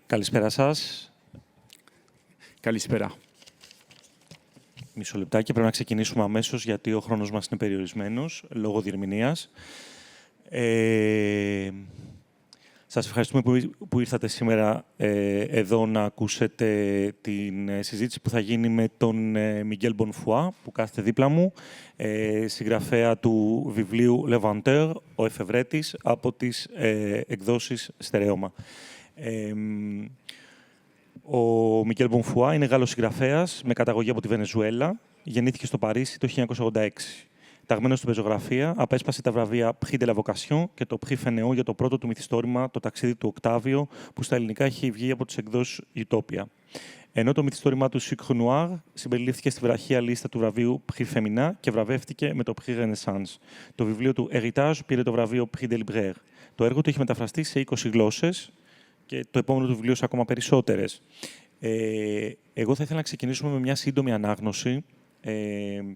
Καλησπέρα σας. Καλησπέρα. Μισό λεπτάκι, πρέπει να ξεκινήσουμε αμέσως γιατί ο χρόνος μας είναι περιορισμένος λόγω διερμηνίας. Σας ευχαριστούμε που ήρθατε σήμερα εδώ να ακούσετε την συζήτηση που θα γίνει με τον Μιγγέλ Μπονφουά, που κάθεται δίπλα μου, συγγραφέα του βιβλίου Levanteur, ο εφευρέτης, από τις εκδόσεις Στερέωμα. Ο Μιγγέλ Μπονφουά είναι Γάλλος συγγραφέας με καταγωγή από τη Βενεζουέλα. Γεννήθηκε στο Παρίσι το 1986. Ταγμένος στην πεζογραφία, απέσπασε τα βραβεία Prix de la Vocation και το Prix Fainéant για το πρώτο του μυθιστόρημα, το ταξίδι του Οκτάβιο, που στα ελληνικά έχει βγει από τις εκδόσεις Utopia. Ενώ το μυθιστόρημά του Sucre Noir συμπεριλήφθηκε στη βραχία λίστα του βραβείου Prix Féminin και βραβεύτηκε με το Prix Renaissance. Το βιβλίο του Héritage πήρε το βραβείο Prix des Libraires. Το έργο του έχει μεταφραστεί σε 20 γλώσσες και το επόμενο του βιβλίο σε ακόμα περισσότερες. Εγώ θα ήθελα να ξεκινήσουμε με μια σύντομη ανάγνωση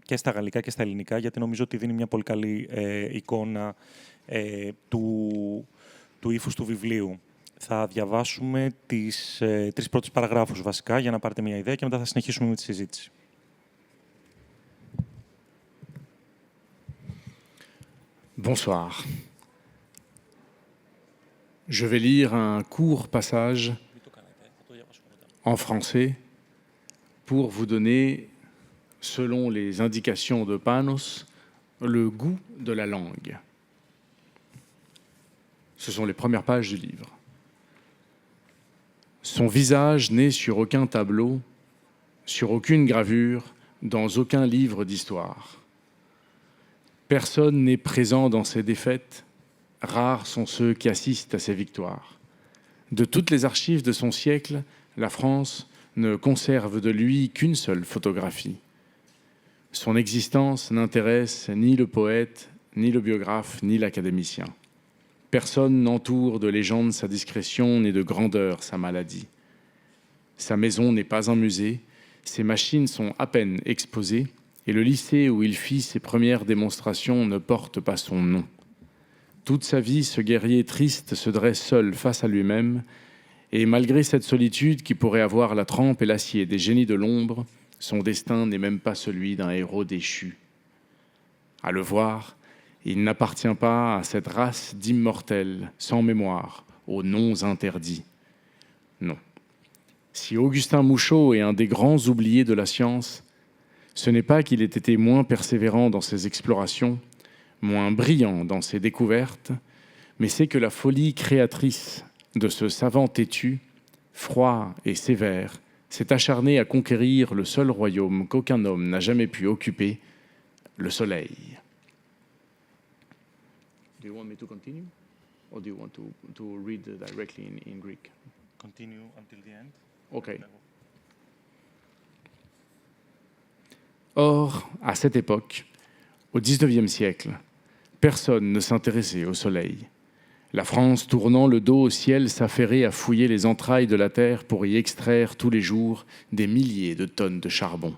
και στα γαλλικά και στα ελληνικά, γιατί νομίζω ότι δίνει μια πολύ καλή εικόνα του ύφους του βιβλίου. Θα διαβάσουμε τις 3 πρώτες παραγράφους βασικά για να πάρετε μια ιδέα και μετά θα συνεχίσουμε με τη συζήτηση. Bonsoir. Je vais lire un court passage en français pour vous donner, selon les indications de Panos, le goût de la langue. Ce sont les premières pages du livre. Son visage n'est sur aucun tableau, sur aucune gravure, dans aucun livre d'histoire. Personne n'est présent dans ses défaites, rares sont ceux qui assistent à ses victoires. De toutes les archives de son siècle, la France ne conserve de lui qu'une seule photographie. Son existence n'intéresse ni le poète, ni le biographe, ni l'académicien. Personne n'entoure de légende sa discrétion, ni de grandeur sa maladie. Sa maison n'est pas un musée, ses machines sont à peine exposées, et le lycée où il fit ses premières démonstrations ne porte pas son nom. Toute sa vie, ce guerrier triste se dresse seul face à lui-même, et malgré cette solitude qui pourrait avoir la trempe et l'acier des génies de l'ombre, son destin n'est même pas celui d'un héros déchu. À le voir, il n'appartient pas à cette race d'immortels, sans mémoire, aux noms interdits. Non. Si Augustin Mouchot est un des grands oubliés de la science, ce n'est pas qu'il ait été moins persévérant dans ses explorations, moins brillant dans ses découvertes, mais c'est que la folie créatrice de ce savant têtu, froid et sévère, s'est acharné à conquérir le seul royaume qu'aucun homme n'a jamais pu occuper, le soleil. Do you want me to continue? Or do you want to read directly in Greek? Continue until the end. Okay. Or, à cette époque, au XIXe siècle, personne ne s'intéressait au soleil. La France, tournant le dos au ciel, s'affairait à fouiller les entrailles de la terre pour y extraire tous les jours des milliers de tonnes de charbon.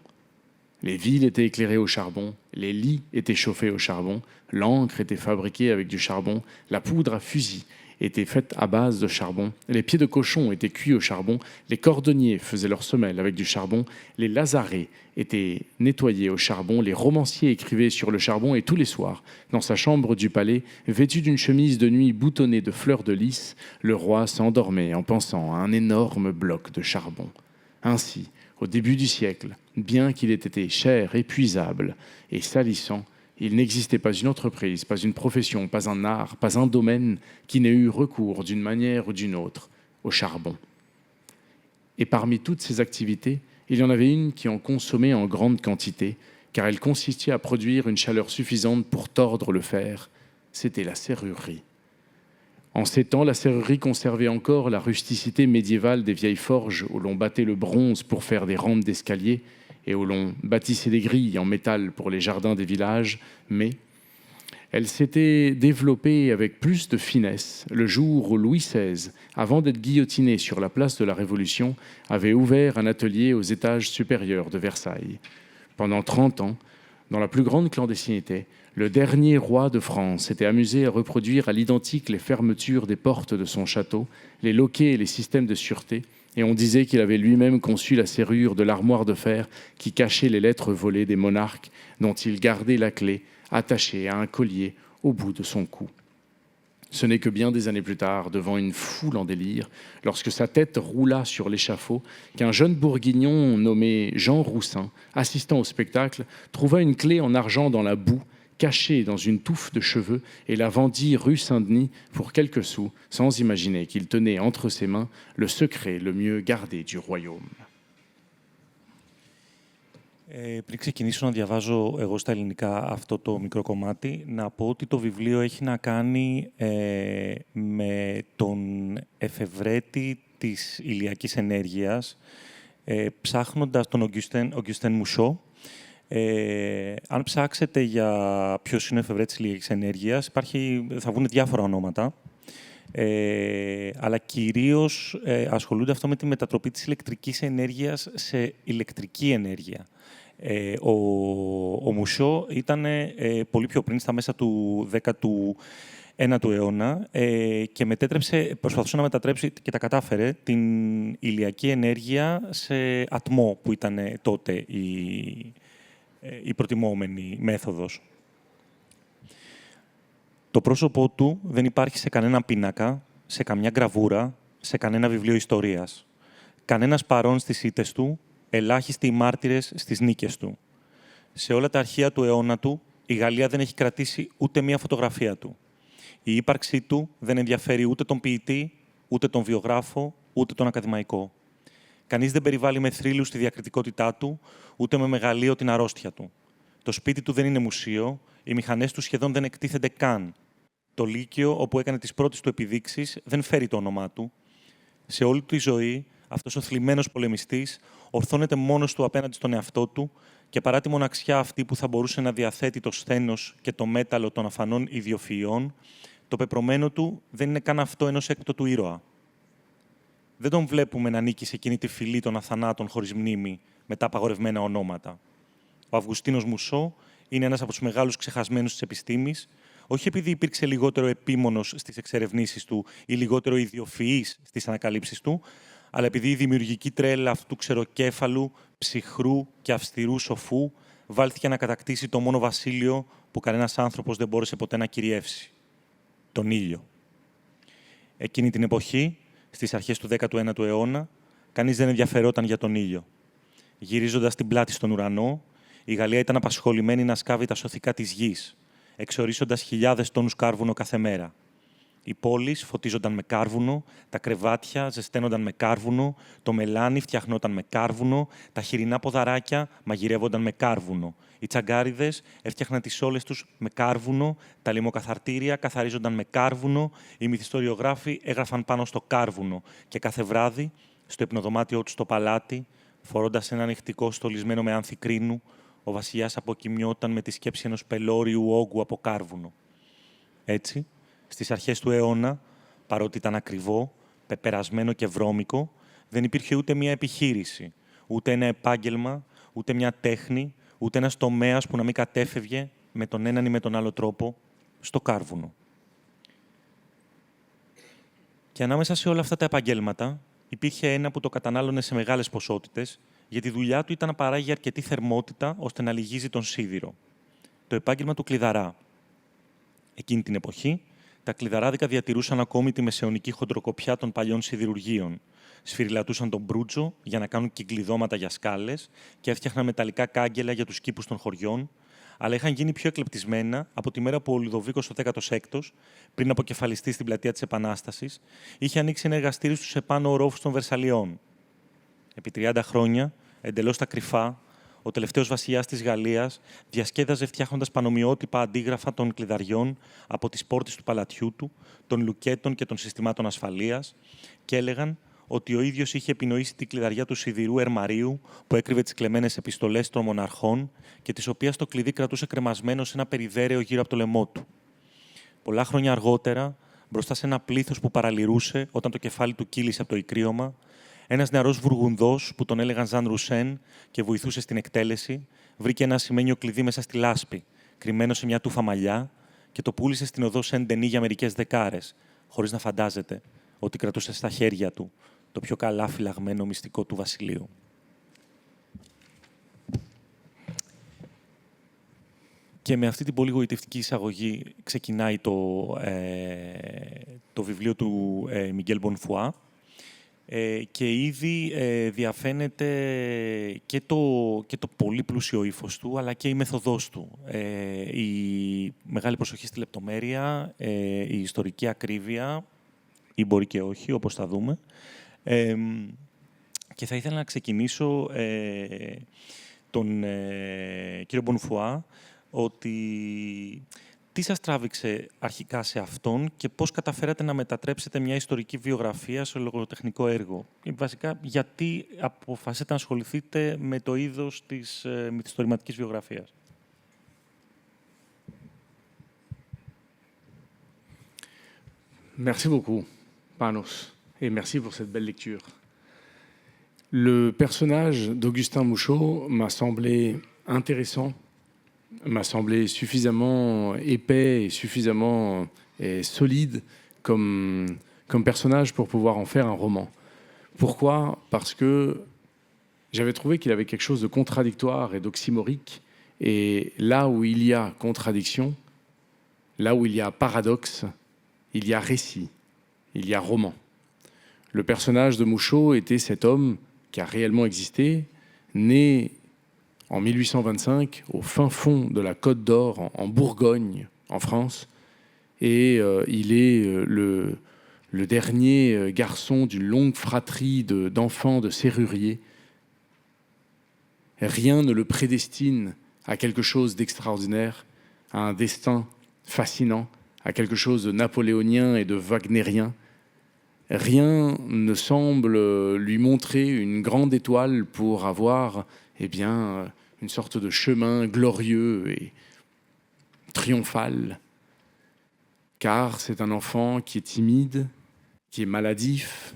Les villes étaient éclairées au charbon, les lits étaient chauffés au charbon, l'encre était fabriquée avec du charbon, la poudre à fusil était faite à base de charbon, les pieds de cochon étaient cuits au charbon, les cordonniers faisaient leurs semelles avec du charbon, les lazarets étaient nettoyés au charbon, les romanciers écrivaient sur le charbon et tous les soirs, dans sa chambre du palais, vêtu d'une chemise de nuit boutonnée de fleurs de lys, le roi s'endormait en pensant à un énorme bloc de charbon. Ainsi, au début du siècle, bien qu'il ait été cher, épuisable et salissant, il n'existait pas une entreprise, pas une profession, pas un art, pas un domaine qui n'ait eu recours d'une manière ou d'une autre au charbon. Et parmi toutes ces activités, il y en avait une qui en consommait en grande quantité, car elle consistait à produire une chaleur suffisante pour tordre le fer. C'était la serrurerie. En ces temps, la serrurerie conservait encore la rusticité médiévale des vieilles forges où l'on battait le bronze pour faire des rampes d'escalier et où l'on bâtissait des grilles en métal pour les jardins des villages, mais elle s'était développée avec plus de finesse le jour où Louis XVI, avant d'être guillotiné sur la place de la Révolution, avait ouvert un atelier aux étages supérieurs de Versailles. Pendant 30 ans, dans la plus grande clandestinité, le dernier roi de France s'était amusé à reproduire à l'identique les fermetures des portes de son château, les loquets et les systèmes de sûreté, et on disait qu'il avait lui-même conçu la serrure de l'armoire de fer qui cachait les lettres volées des monarques dont il gardait la clé attachée à un collier au bout de son cou. Ce n'est que bien des années plus tard, devant une foule en délire, lorsque sa tête roula sur l'échafaud, qu'un jeune bourguignon nommé Jean Roussin, assistant au spectacle, trouva une clé en argent dans la boue, cachée dans une touffe de cheveux, et la vendit rue Saint-Denis pour quelques sous, sans imaginer qu'il tenait entre ses mains le secret le mieux gardé du royaume. Πριν ξεκινήσω να διαβάζω εγώ στα ελληνικά αυτό το μικρό κομμάτι, να πω ότι το βιβλίο έχει να κάνει με τον εφευρέτη της ηλιακής ενέργειας, ψάχνοντας τον Augustin Mouchot. Αν ψάξετε για ποιος είναι ο εφευρέτης της ηλιακής ενέργειας, θα βγουν διάφορα ονόματα, αλλά κυρίως ασχολούνται αυτό με τη μετατροπή της ηλεκτρικής ενέργειας σε ηλεκτρική ενέργεια. Ο Μουσό ήταν πολύ πιο πριν, στα μέσα του 19ου αιώνα, και προσπαθούσε να μετατρέψει, και τα κατάφερε, την ηλιακή ενέργεια σε ατμό, που ήταν τότε η προτιμόμενη μέθοδος. Το πρόσωπό του δεν υπάρχει σε κανένα πίνακα, σε καμιά γραβούρα, σε κανένα βιβλίο ιστορίας. Κανένας παρών στις ήττες του, ελάχιστοι οι μάρτυρες στις νίκες του. Σε όλα τα αρχεία του αιώνα του, η Γαλλία δεν έχει κρατήσει ούτε μία φωτογραφία του. Η ύπαρξή του δεν ενδιαφέρει ούτε τον ποιητή, ούτε τον βιογράφο, ούτε τον ακαδημαϊκό. Κανείς δεν περιβάλλει με θρύλους τη διακριτικότητά του, ούτε με μεγαλείο την αρρώστια του. Το σπίτι του δεν είναι μουσείο, οι μηχανές του σχεδόν δεν εκτίθενται καν. Το Λύκειο, όπου έκανε τις πρώτες του επιδείξεις, δεν φέρει το όνομά του. Σε όλη τη ζωή, αυτός ο θλιμμένος πολεμιστής ορθώνεται μόνος του απέναντι στον εαυτό του και παρά τη μοναξιά αυτή που θα μπορούσε να διαθέτει το σθένος και το μέταλλο των αφανών ιδιοφυειών, το πεπρωμένο του δεν είναι καν αυτό ενός έκτοτου ήρωα. Δεν τον βλέπουμε να νίκει σε εκείνη τη φυλή των αθανάτων χωρίς μνήμη με τα απαγορευμένα ονόματα. Ο Αυγουστίνος Μουσό είναι ένας από τους μεγάλους ξεχασμένους της επιστήμης, όχι επειδή υπήρξε λιγότερο επίμονος στις εξερευνήσεις του ή λιγότερο ιδιοφυής στις ανακαλύψεις του, αλλά επειδή η δημιουργική τρέλα αυτού του ξεροκέφαλου, ψυχρού και αυστηρού σοφού βάλθηκε να κατακτήσει το μόνο βασίλειο που κανένας άνθρωπος δεν μπόρεσε ποτέ να κυριεύσει. Τον ήλιο. Εκείνη την εποχή, στις αρχές του 19ου αιώνα, κανείς δεν ενδιαφερόταν για τον ήλιο. Γυρίζοντας την πλάτη στον ουρανό, η Γαλλία ήταν απασχολημένη να σκάβει τα σωθικά της γης, εξορίσσοντας χιλιάδες τόνους κάρβουνο κάθε μέρα. Οι πόλεις φωτίζονταν με κάρβουνο, τα κρεβάτια ζεσταίνονταν με κάρβουνο, το μελάνι φτιαχνόταν με κάρβουνο, τα χοιρινά ποδαράκια μαγειρεύονταν με κάρβουνο. Οι τσαγκάριδες έφτιαχναν τις σόλες τους με κάρβουνο, τα λιμοκαθαρτήρια καθαρίζονταν με κάρβουνο, οι μυθιστοριογράφοι έγραφαν πάνω στο κάρβουνο και κάθε βράδυ, στο υπνοδωμάτιό του στο παλάτι, φορώντας ένα νυχτικό στολισμένο με άνθη κρίνου, ο βασιλιάς αποκοιμιόταν με τη σκέψη ενός πελώριου όγκου από κάρβουνο. Έτσι, στις αρχές του αιώνα, παρότι ήταν ακριβό, πεπερασμένο και βρώμικο, δεν υπήρχε ούτε μια επιχείρηση, ούτε ένα επάγγελμα, ούτε μια τέχνη, ούτε ένας τομέας που να μην κατέφευγε με τον έναν ή με τον άλλο τρόπο στο κάρβουνο. Και ανάμεσα σε όλα αυτά τα επαγγέλματα υπήρχε ένα που το κατανάλωνε σε μεγάλες ποσότητες, γιατί η δουλειά του ήταν να παράγει αρκετή θερμότητα ώστε να λυγίζει τον σίδηρο. Το επάγγελμα του κλειδαρά. Εκείνη την εποχή, τα κλειδαράδικα διατηρούσαν ακόμη τη μεσαιωνική χοντροκοπιά των παλιών σιδηρουργείων. Σφυριλατούσαν τον μπρούτζο για να κάνουν κυκλειδώματα για σκάλες και έφτιαχναν μεταλλικά κάγκελα για τους κήπους των χωριών, αλλά είχαν γίνει πιο εκλεπτισμένα από τη μέρα που ο Λουδοβίκος ο 16ος, πριν αποκεφαλιστεί στην πλατεία της Επανάστασης, είχε ανοίξει ένα εργαστήριο στους επάνω ορόφους των Βερσαλιών. Επί 30 χρόνια, εντελώς στα κρυφά, ο τελευταίος βασιλιάς της Γαλλίας διασκέδαζε φτιάχνοντας πανομοιότυπα αντίγραφα των κλειδαριών από τις πόρτες του παλατιού του, των λουκέτων και των συστημάτων ασφαλείας και έλεγαν ότι ο ίδιος είχε επινοήσει την κλειδαριά του σιδηρού ερμαρίου που έκρυβε τις κλεμμένες επιστολές των μοναρχών και της οποίας το κλειδί κρατούσε κρεμασμένο σε ένα περιδέρεο γύρω από το λαιμό του. Πολλά χρόνια αργότερα, μπροστά σε ένα πλήθος που παραλυρούσε όταν το κεφάλι του κύλησε από το ικρίωμα, ένας νεαρός βουργουνδός που τον έλεγαν Ζαν Ρουσέν και βοηθούσε στην εκτέλεση, βρήκε ένα ασημένιο κλειδί μέσα στη λάσπη, κρυμμένο σε μια τούφα μαλλιά, και το πούλησε στην οδό Σεντενή για μερικές δεκάρες, χωρίς να φαντάζεται ότι κρατούσε στα χέρια του το πιο καλά φυλαγμένο μυστικό του βασιλείου. Και με αυτή την πολύ γοητευτική εισαγωγή ξεκινάει το βιβλίο του Μιγγέλ Μπονφουά, και ήδη διαφαίνεται και το πολύ πλούσιο ύφος του, αλλά και η μεθοδός του. Η μεγάλη προσοχή στη λεπτομέρεια, η ιστορική ακρίβεια, ή μπορεί και όχι, όπως θα δούμε. Και θα ήθελα να ξεκινήσω τον κύριο Μπονφουά, ότι τι σας τράβηξε αρχικά σε αυτόν και πώς καταφέρατε να μετατρέψετε μια ιστορική βιογραφία σε λογοτεχνικό έργο. Βασικά, γιατί αποφασίσατε να ασχοληθείτε με το είδος της μυθιστορηματικής βιογραφίας. Merci beaucoup, Panos, et merci pour cette belle lecture. Le personnage d'Augustin Mouchot m'a semblé intéressant, m'a semblé suffisamment épais et suffisamment solide comme personnage pour pouvoir en faire un roman. Pourquoi ? Parce que j'avais trouvé qu'il avait quelque chose de contradictoire et d'oxymorique, et là où il y a contradiction, là où il y a paradoxe, il y a récit, il y a roman. Le personnage de Mouchot était cet homme qui a réellement existé, né en 1825, au fin fond de la Côte d'Or, en Bourgogne, en France. Et il est le dernier garçon d'une longue fratrie d'enfants de serruriers. Rien ne le prédestine à quelque chose d'extraordinaire, à un destin fascinant, à quelque chose de napoléonien et de wagnérien. Rien ne semble lui montrer une grande étoile pour avoir, une sorte de chemin glorieux et triomphal. Car c'est un enfant qui est timide, qui est maladif,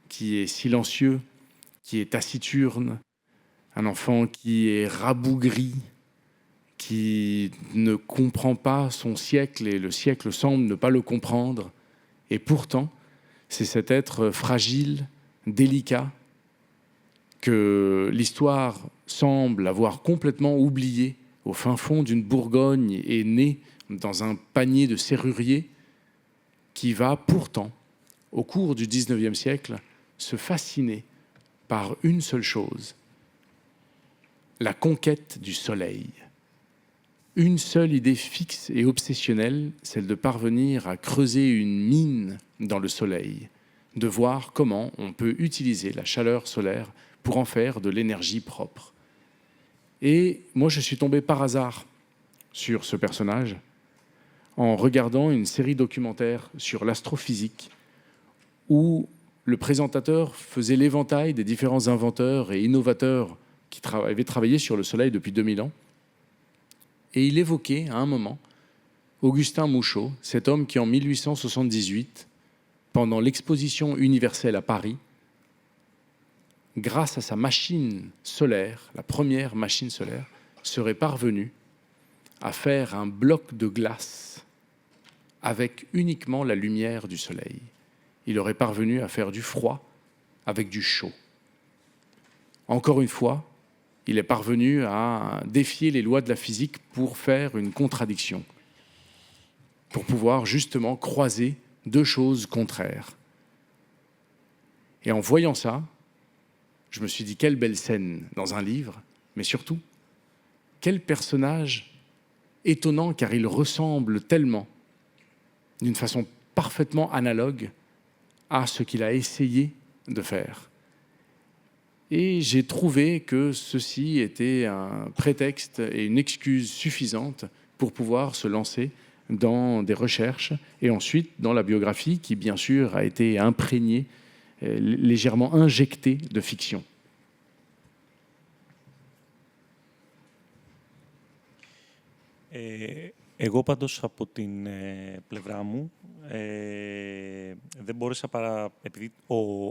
qui est silencieux, qui est taciturne, un enfant qui est rabougri, qui ne comprend pas son siècle et le siècle semble ne pas le comprendre. Et pourtant, c'est cet être fragile, délicat, que l'histoire semble avoir complètement oublié au fin fond d'une Bourgogne et né dans un panier de serrurier, qui va pourtant, au cours du XIXe siècle, se fasciner par une seule chose, la conquête du soleil. Une seule idée fixe et obsessionnelle, celle de parvenir à creuser une mine dans le soleil, de voir comment on peut utiliser la chaleur solaire pour en faire de l'énergie propre. Et moi, je suis tombé par hasard sur ce personnage en regardant une série documentaire sur l'astrophysique où le présentateur faisait l'éventail des différents inventeurs et innovateurs qui avaient travaillé sur le Soleil depuis 2000 ans. Et il évoquait à un moment Augustin Mouchot, cet homme qui en 1878, pendant l'exposition universelle à Paris, grâce à sa machine solaire, la première machine solaire, serait parvenu à faire un bloc de glace avec uniquement la lumière du soleil. Il aurait parvenu à faire du froid avec du chaud. Encore une fois, il est parvenu à défier les lois de la physique pour faire une contradiction, pour pouvoir justement croiser deux choses contraires. Et en voyant ça, je me suis dit, quelle belle scène dans un livre, mais surtout, quel personnage étonnant, car il ressemble tellement, d'une façon parfaitement analogue, à ce qu'il a essayé de faire. Et j'ai trouvé que ceci était un prétexte et une excuse suffisante pour pouvoir se lancer dans des recherches et ensuite dans la biographie qui, bien sûr, a été imprégnée, légèrement injectée de fiction. Εγώ πάντως από την πλευρά μου δεν μπόρεσα παρά, επειδή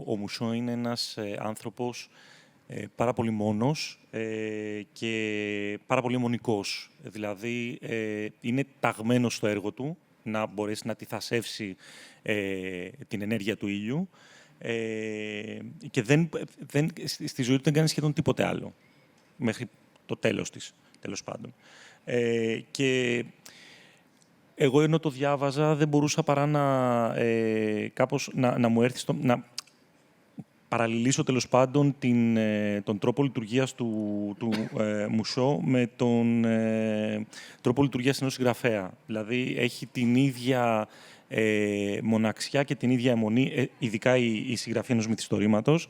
ο Μουσό είναι ένας άνθρωπος πάρα πολύ μόνος και πάρα πολύ αιμονικός. Δηλαδή, είναι ταγμένος στο έργο του, να μπορέσει να αντιθασεύσει την ενέργεια του ήλιου και στη ζωή του δεν κάνει σχεδόν τίποτε άλλο, μέχρι το τέλος της, τέλος πάντων. Και εγώ ενώ το διάβαζα δεν μπορούσα παρά κάπως να μου έρθει να παραλληλήσω τέλος πάντων τον τρόπο λειτουργίας του Μουσό με τον τρόπο λειτουργίας ενός συγγραφέα. Δηλαδή έχει την ίδια μοναξιά και την ίδια αιμονή, ειδικά η συγγραφή ενός μυθιστορήματος,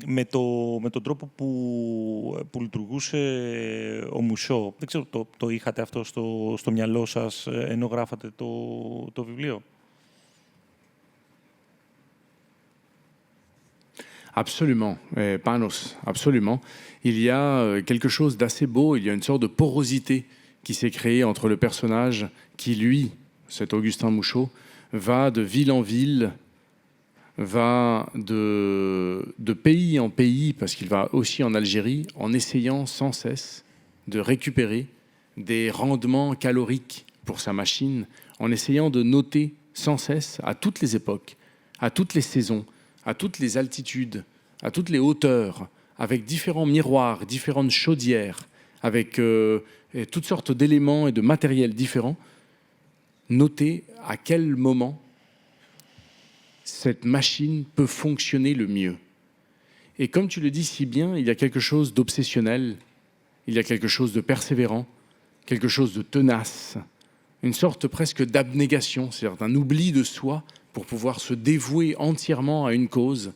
με τον τρόπο που λειτουργούσε ο Μουσό. Δεν ξέρω, το είχατε αυτό στο μυαλό σας ενώ γράφατε το βιβλίο. Absolument, Panos, absolument. Il y a quelque chose d'assez beau, il y a une sorte de porosité qui s'est créée entre le personnage qui, lui, cet Augustin Mouchot, va de ville en ville, va de pays en pays, parce qu'il va aussi en Algérie, en essayant sans cesse de récupérer des rendements caloriques pour sa machine, en essayant de noter sans cesse, à toutes les époques, à toutes les saisons, à toutes les altitudes, à toutes les hauteurs, avec différents miroirs, différentes chaudières, avec toutes sortes d'éléments et de matériels différents, noter à quel moment cette machine peut fonctionner le mieux. Et comme tu le dis si bien, il y a quelque chose d'obsessionnel, il y a quelque chose de persévérant, quelque chose de tenace, une sorte presque d'abnégation, c'est-à-dire d'un oubli de soi pour pouvoir se dévouer entièrement à une cause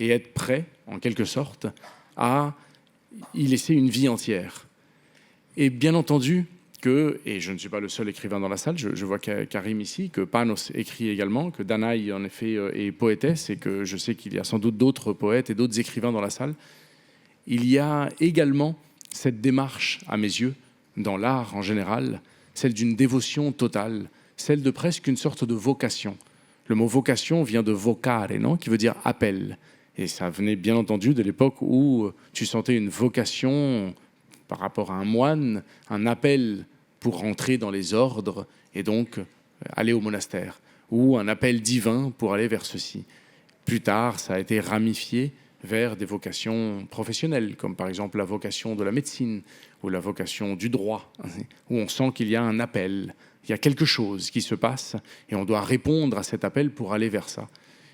et être prêt, en quelque sorte, à y laisser une vie entière. Et bien entendu que, et je ne suis pas le seul écrivain dans la salle, je vois Karim ici, que Panos écrit également, que Danaï en effet est poétesse et que je sais qu'il y a sans doute d'autres poètes et d'autres écrivains dans la salle. Il y a également cette démarche, à mes yeux, dans l'art en général, celle d'une dévotion totale, celle de presque une sorte de vocation. Le mot vocation vient de vocare, non, qui veut dire appel. Et ça venait bien entendu de l'époque où tu sentais une vocation par rapport à un moine, un appel pour rentrer dans les ordres et donc aller au monastère, ou un appel divin pour aller vers ceci. Plus tard, ça a été ramifié vers des vocations professionnelles, comme par exemple la vocation de la médecine ou la vocation du droit, où on sent qu'il y a un appel. Il y a quelque chose qui se passe et on doit répondre à cet appel pour aller vers ça.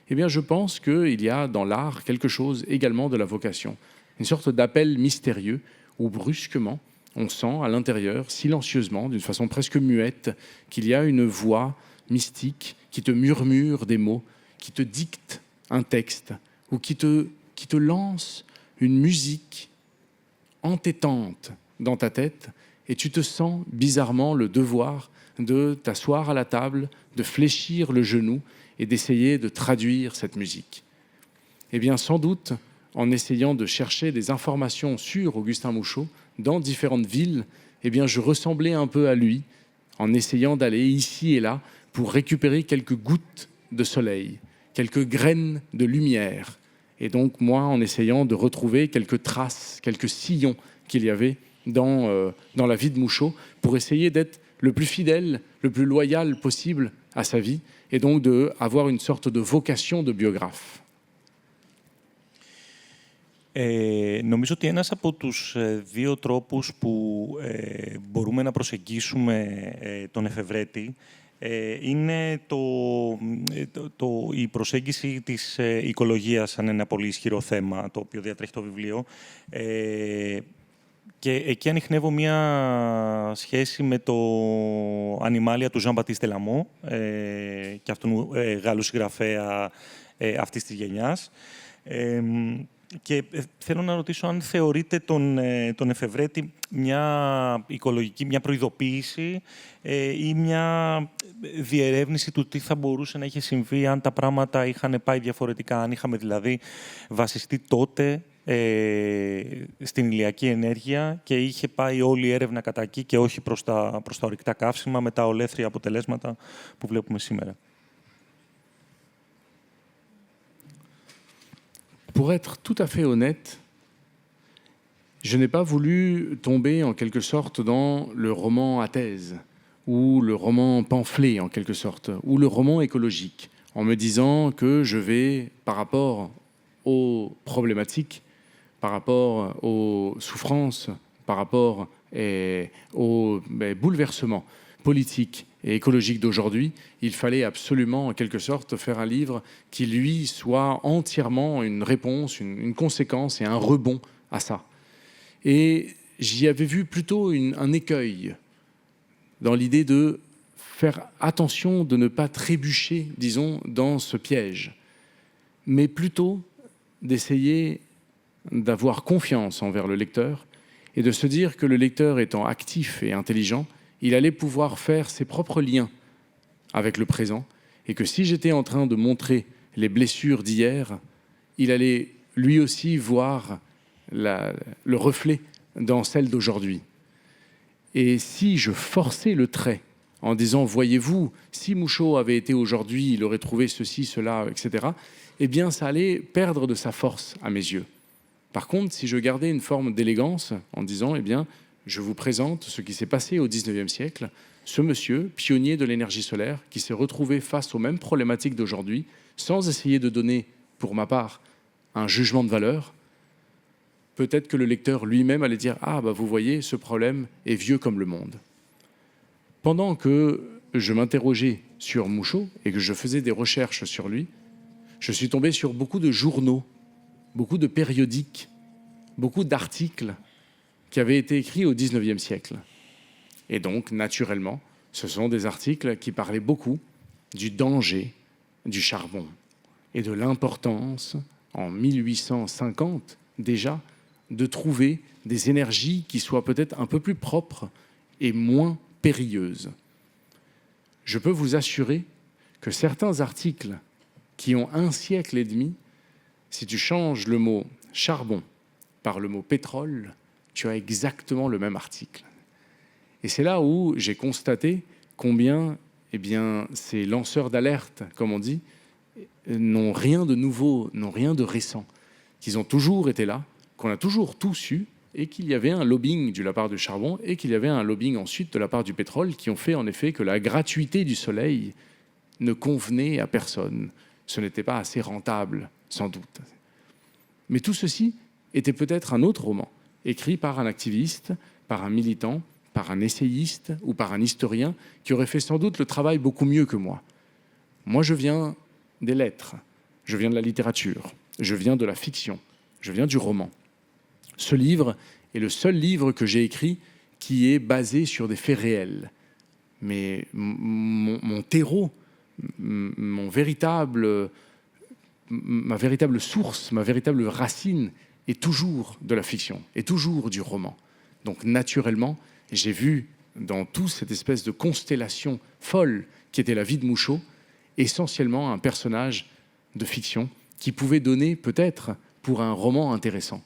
Eh bien, je pense qu'il y a dans l'art quelque chose également de la vocation. Une sorte d'appel mystérieux où brusquement, on sent à l'intérieur, silencieusement, d'une façon presque muette, qu'il y a une voix mystique qui te murmure des mots, qui te dicte un texte ou qui te lance une musique entêtante dans ta tête et tu te sens bizarrement le devoir de t'asseoir à la table, de fléchir le genou et d'essayer de traduire cette musique. Eh bien, sans doute, en essayant de chercher des informations sur Augustin Mouchot dans différentes villes, eh bien, je ressemblais un peu à lui, en essayant d'aller ici et là pour récupérer quelques gouttes de soleil, quelques graines de lumière. Et donc, moi, en essayant de retrouver quelques traces, quelques sillons qu'il y avait dans la vie de Mouchot, pour essayer d'être le plus fidèle, le plus loyal possible à sa vie, et donc d'avoir une sorte de vocation de biographe. Νομίζω ότι ένας από τους δύο τρόπους που μπορούμε να προσεγγίσουμε τον εφευρέτη είναι η προσέγγιση της οικολογίας σαν ένα πολύ ισχυρό θέμα, το οποίο διατρέχει το βιβλίο. Και εκεί ανιχνεύω μία σχέση με το «Ανιμάλια» του Ζαν Μπατίστ Τελαμό και αυτόν Γάλλου συγγραφέα αυτής της γενιάς. Και θέλω να ρωτήσω αν θεωρείτε τον εφευρέτη μια οικολογική, μια προειδοποίηση ή μια διερεύνηση του τι θα μπορούσε να είχε συμβεί αν τα πράγματα είχαν πάει διαφορετικά, αν είχαμε δηλαδή βασιστεί τότε στην ηλιακή ενέργεια και είχε πάει όλη η έρευνα κατά εκεί και όχι προς τα ορυκτά καύσιμα με τα ολέθρια αποτελέσματα που βλέπουμε σήμερα. Pour être tout à fait honnête, je n'ai pas voulu tomber en quelque sorte dans le roman à thèse, ou le roman pamphlet en quelque sorte, ou le roman écologique, en me disant que je vais, par rapport aux problématiques, par rapport aux souffrances, par rapport aux bouleversements politiques et écologiques d'aujourd'hui, il fallait absolument, en quelque sorte, faire un livre qui, lui, soit entièrement une réponse, une conséquence et un rebond à ça. Et j'y avais vu plutôt un écueil dans l'idée de faire attention de ne pas trébucher, disons, dans ce piège, mais plutôt d'essayer d'avoir confiance envers le lecteur et de se dire que le lecteur étant actif et intelligent, il allait pouvoir faire ses propres liens avec le présent et que si j'étais en train de montrer les blessures d'hier, il allait lui aussi voir le reflet dans celle d'aujourd'hui. Et si je forçais le trait en disant « voyez-vous, si Mouchot avait été aujourd'hui, il aurait trouvé ceci, cela, etc. », eh bien ça allait perdre de sa force à mes yeux. Par contre, si je gardais une forme d'élégance en disant, eh bien, je vous présente ce qui s'est passé au XIXe siècle, ce monsieur, pionnier de l'énergie solaire, qui s'est retrouvé face aux mêmes problématiques d'aujourd'hui, sans essayer de donner, pour ma part, un jugement de valeur, peut-être que le lecteur lui-même allait dire « Ah, bah, vous voyez, ce problème est vieux comme le monde ». Pendant que je m'interrogeais sur Mouchot et que je faisais des recherches sur lui, je suis tombé sur beaucoup de journaux, beaucoup de périodiques, beaucoup d'articles qui avaient été écrits au XIXe siècle. Et donc, naturellement, ce sont des articles qui parlaient beaucoup du danger du charbon et de l'importance, en 1850 déjà, de trouver des énergies qui soient peut-être un peu plus propres et moins périlleuses. Je peux vous assurer que certains articles qui ont 1 siècle et demi, si tu changes le mot charbon par le mot pétrole, tu as exactement le même article. Et c'est là où j'ai constaté combien ces lanceurs d'alerte, comme on dit, n'ont rien de nouveau, n'ont rien de récent, qu'ils ont toujours été là, qu'on a toujours tout su, et qu'il y avait un lobbying de la part du charbon et qu'il y avait un lobbying ensuite de la part du pétrole qui ont fait en effet que la gratuité du soleil ne convenait à personne. Ce n'était pas assez rentable, sans doute. Mais tout ceci était peut-être un autre roman, écrit par un activiste, par un militant, par un essayiste ou par un historien qui aurait fait sans doute le travail beaucoup mieux que moi. Moi, je viens des lettres, je viens de la littérature, je viens de la fiction, je viens du roman. Ce livre est le seul livre que j'ai écrit qui est basé sur des faits réels. Mais mon terreau, ma véritable source, ma véritable racine est toujours de la fiction, est toujours du roman. Donc naturellement, j'ai vu dans toute cette espèce de constellation folle qui était la vie de Mouchot, essentiellement un personnage de fiction qui pouvait donner peut-être pour un roman intéressant.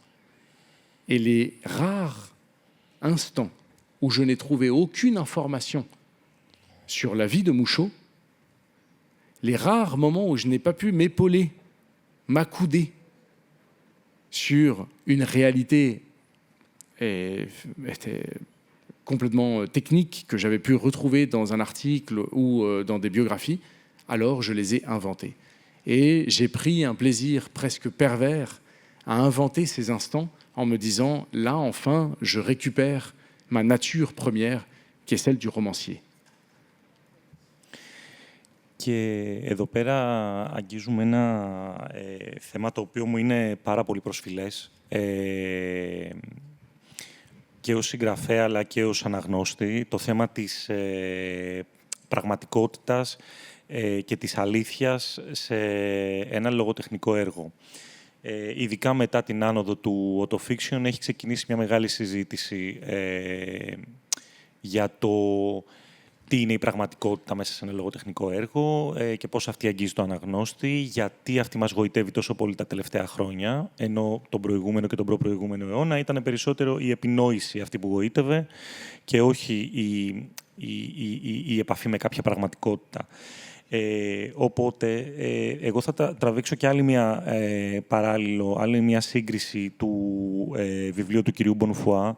Et les rares instants où je n'ai trouvé aucune information sur la vie de Mouchot, les rares moments où je n'ai pas pu m'épauler, m'accouder sur une réalité complètement technique que j'avais pu retrouver dans un article ou dans des biographies, alors je les ai inventés. Et j'ai pris un plaisir presque pervers à inventer ces instants en me disant, là, enfin, je récupère ma nature première, qui est celle du romancier. Και εδώ πέρα αγγίζουμε ένα θέμα το οποίο μου είναι πάρα πολύ προσφυλές και ως συγγραφέα αλλά και ως αναγνώστη, το θέμα της πραγματικότητας και της αλήθειας σε ένα λογοτεχνικό έργο. Ειδικά μετά την άνοδο του autofiction έχει ξεκινήσει μια μεγάλη συζήτηση για το τι είναι η πραγματικότητα μέσα σε ένα λογοτεχνικό έργο και πώς αυτή αγγίζει το αναγνώστη, γιατί αυτή μας γοητεύει τόσο πολύ τα τελευταία χρόνια, ενώ τον προηγούμενο και τον προπροηγούμενο αιώνα ήταν περισσότερο η επινόηση αυτή που γοήτευε και όχι η επαφή με κάποια πραγματικότητα. Οπότε, εγώ θα τραβήξω και άλλη μια σύγκριση του βιβλίου του κυρίου Μπονφουά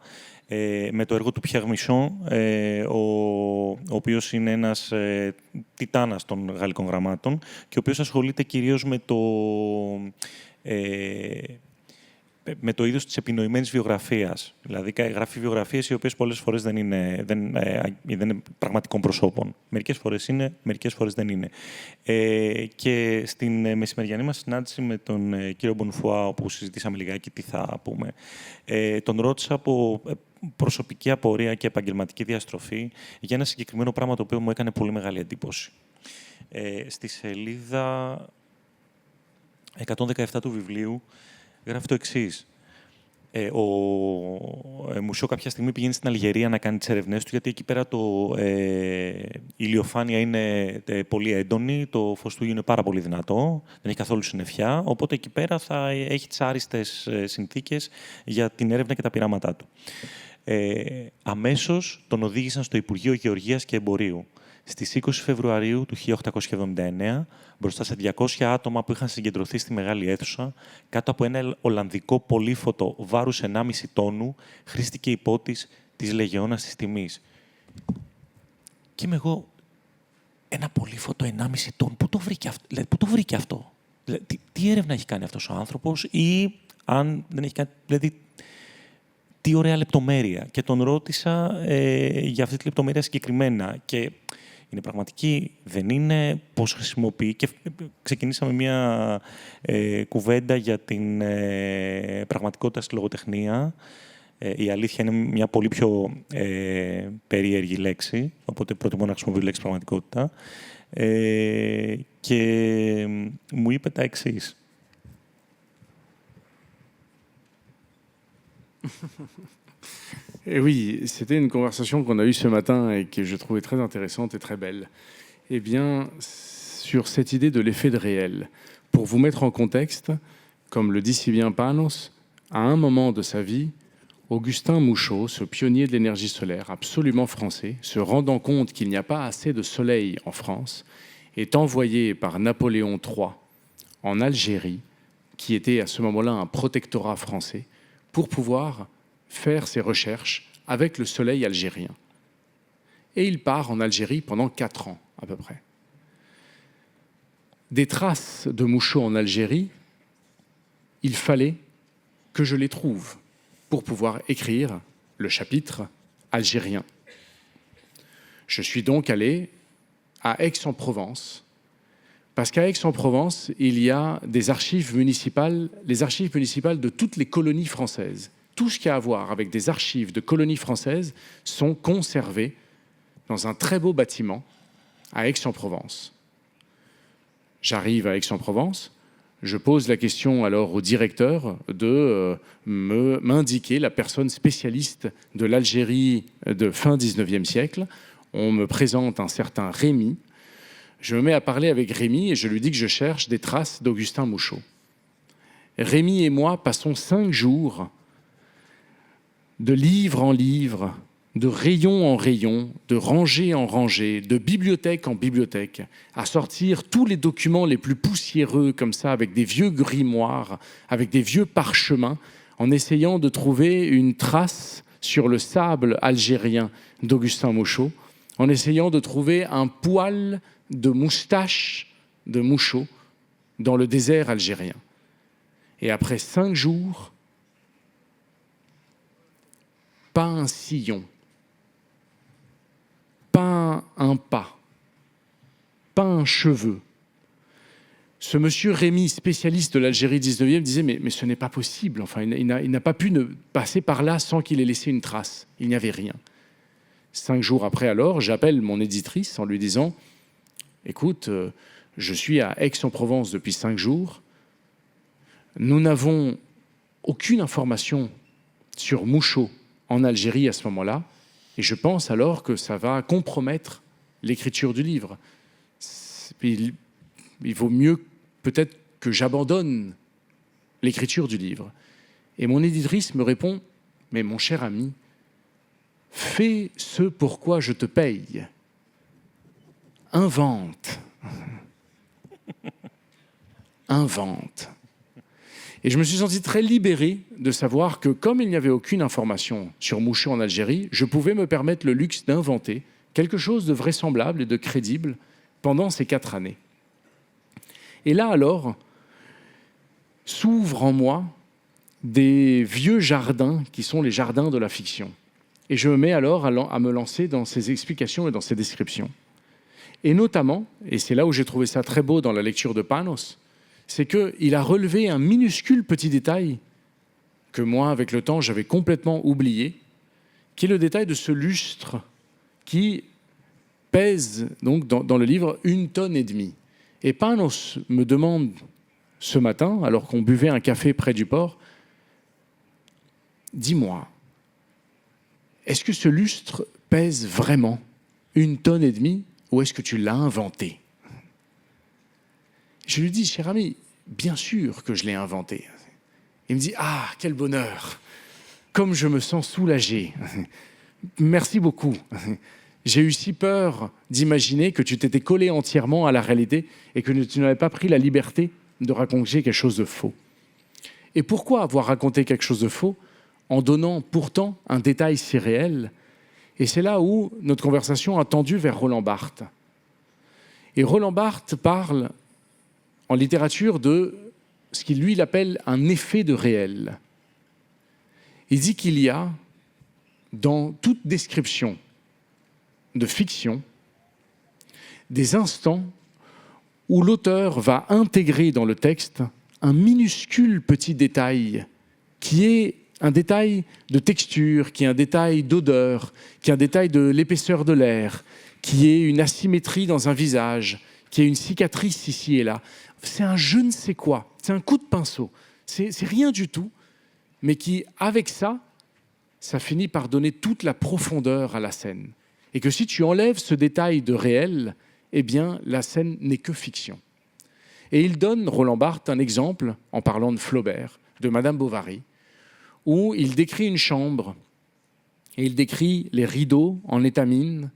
με το έργο του Πιέρ Μισόν, ο οποίος είναι ένας τιτάνας των γαλλικών γραμμάτων και ο οποίος ασχολείται κυρίως με το είδος της επινοημένης βιογραφίας. Δηλαδή, γράφει βιογραφίες οι οποίες πολλές φορές δεν είναι πραγματικών προσώπων. Μερικές φορές είναι, μερικές φορές δεν είναι. Και στην μεσημεριανή μας συνάντηση με τον κύριο Μπονφουά, όπου συζητήσαμε λιγάκι τι θα πούμε, τον ρώτησα από προσωπική απορία και επαγγελματική διαστροφή για ένα συγκεκριμένο πράγμα το οποίο μου έκανε πολύ μεγάλη εντύπωση. Στη σελίδα 117 του βιβλίου γράφει το εξής. Ο Μουσό κάποια στιγμή πηγαίνει στην Αλγερία να κάνει τις έρευνές του, γιατί εκεί πέρα η ηλιοφάνεια είναι πολύ έντονη, το φως του είναι πάρα πολύ δυνατό, δεν έχει καθόλου συννεφιά, οπότε εκεί πέρα θα έχει τις άριστες συνθήκες για την έρευνα και τα πειράματά του. Αμέσως τον οδήγησαν στο Υπουργείο Γεωργίας και Εμπορίου. Στις 20 Φεβρουαρίου του 1879, μπροστά σε 200 άτομα που είχαν συγκεντρωθεί στη μεγάλη αίθουσα, κάτω από ένα ολλανδικό πολύφωτο βάρους 1,5 τόνου, χρήστηκε υπότης της Λεγεώνας της Τιμής. Και είμαι εγώ, ένα πολύφωτο 1,5 τόνου, πού το βρήκε αυτό? Τι έρευνα έχει κάνει αυτός ο άνθρωπος, ή αν δεν έχει κάνει, δηλαδή, τι ωραία λεπτομέρεια. Και τον ρώτησα για αυτή τη λεπτομέρεια συγκεκριμένα. Και είναι πραγματική, δεν είναι, πώς χρησιμοποιεί. Και ξεκινήσαμε μια κουβέντα για την πραγματικότητα στη λογοτεχνία. Η αλήθεια είναι μια πολύ πιο περίεργη λέξη, οπότε προτιμώ να χρησιμοποιώ τη λέξη πραγματικότητα. Και μου είπε τα εξής. Et oui, c'était une conversation qu'on a eue ce matin et que je trouvais très intéressante et très belle. Eh bien, sur cette idée de l'effet de réel, pour vous mettre en contexte, comme le dit si bien Panos, à un moment de sa vie, Augustin Mouchot, ce pionnier de l'énergie solaire absolument français, se rendant compte qu'il n'y a pas assez de soleil en France, est envoyé par Napoléon III en Algérie, qui était à ce moment-là un protectorat français, pour pouvoir faire ses recherches avec le soleil algérien. Et il part en Algérie pendant 4 ans, à peu près. Des traces de Mouchot en Algérie, il fallait que je les trouve pour pouvoir écrire le chapitre algérien. Je suis donc allé à Aix-en-Provence, parce qu'à Aix-en-Provence, il y a des archives municipales, les archives municipales de toutes les colonies françaises. Tout ce qui a à voir avec des archives de colonies françaises sont conservés dans un très beau bâtiment à Aix-en-Provence. J'arrive à Aix-en-Provence, je pose la question alors au directeur de m'indiquer la personne spécialiste de l'Algérie de fin 19e siècle. On me présente un certain Rémy. Je me mets à parler avec Rémy et je lui dis que je cherche des traces d'Augustin Mouchot. Rémy et moi passons 5 jours de livre en livre, de rayon en rayon, de rangée en rangée, de bibliothèque en bibliothèque, à sortir tous les documents les plus poussiéreux comme ça, avec des vieux grimoires, avec des vieux parchemins, en essayant de trouver une trace sur le sable algérien d'Augustin Mouchot, en essayant de trouver un poil de moustache de Mouchot dans le désert algérien. Et après 5 jours, pas un sillon, pas un pas, pas un cheveu. Ce monsieur Rémy, spécialiste de l'Algérie 19e, disait mais ce n'est pas possible. Enfin, il n'a pas pu passer par là sans qu'il ait laissé une trace. Il n'y avait rien. 5 jours après alors, j'appelle mon éditrice en lui disant « Écoute, je suis à Aix-en-Provence depuis 5 jours. Nous n'avons aucune information sur Mouchot en Algérie à ce moment-là, et je pense alors que ça va compromettre l'écriture du livre. Il vaut mieux peut-être que j'abandonne l'écriture du livre. » Et mon éditrice me répond « Mais mon cher ami, fais ce pourquoi je te paye. Invente. » Invente. Et je me suis senti très libéré de savoir que comme il n'y avait aucune information sur Mouchot en Algérie, je pouvais me permettre le luxe d'inventer quelque chose de vraisemblable et de crédible pendant ces 4 années. Et là alors, s'ouvrent en moi des vieux jardins qui sont les jardins de la fiction. Et je me mets alors à me lancer dans ces explications et dans ces descriptions. Et notamment, et c'est là où j'ai trouvé ça très beau dans la lecture de Panos, c'est qu'il a relevé un minuscule petit détail que moi, avec le temps, j'avais complètement oublié, qui est le détail de ce lustre qui pèse donc dans le livre 1,5 tonnes. Et Panos me demande ce matin, alors qu'on buvait un café près du port, dis-moi, est-ce que ce lustre pèse vraiment 1,5 tonnes ou est-ce que tu l'as inventé? Je lui dis, cher ami, bien sûr que je l'ai inventé. Il me dit, ah, quel bonheur, comme je me sens soulagé. Merci beaucoup. J'ai eu si peur d'imaginer que tu t'étais collé entièrement à la réalité et que tu n'avais pas pris la liberté de raconter quelque chose de faux. Et pourquoi avoir raconté quelque chose de faux en donnant pourtant un détail si réel? Et c'est là où notre conversation a tendu vers Roland Barthes. Et Roland Barthes parle en littérature de ce qu'il lui appelle un effet de réel. Il dit qu'il y a, dans toute description de fiction, des instants où l'auteur va intégrer dans le texte un minuscule petit détail qui est un détail de texture, qui est un détail d'odeur, qui est un détail de l'épaisseur de l'air, qui est une asymétrie dans un visage, qui est une cicatrice ici et là. C'est un je ne sais quoi, c'est un coup de pinceau, c'est rien du tout, mais qui, avec ça, ça finit par donner toute la profondeur à la scène. Et que si tu enlèves ce détail de réel, eh bien, la scène n'est que fiction. Et il donne, Roland Barthes, un exemple, en parlant de Flaubert, de Madame Bovary, où il décrit une chambre, et il décrit les rideaux en étamine,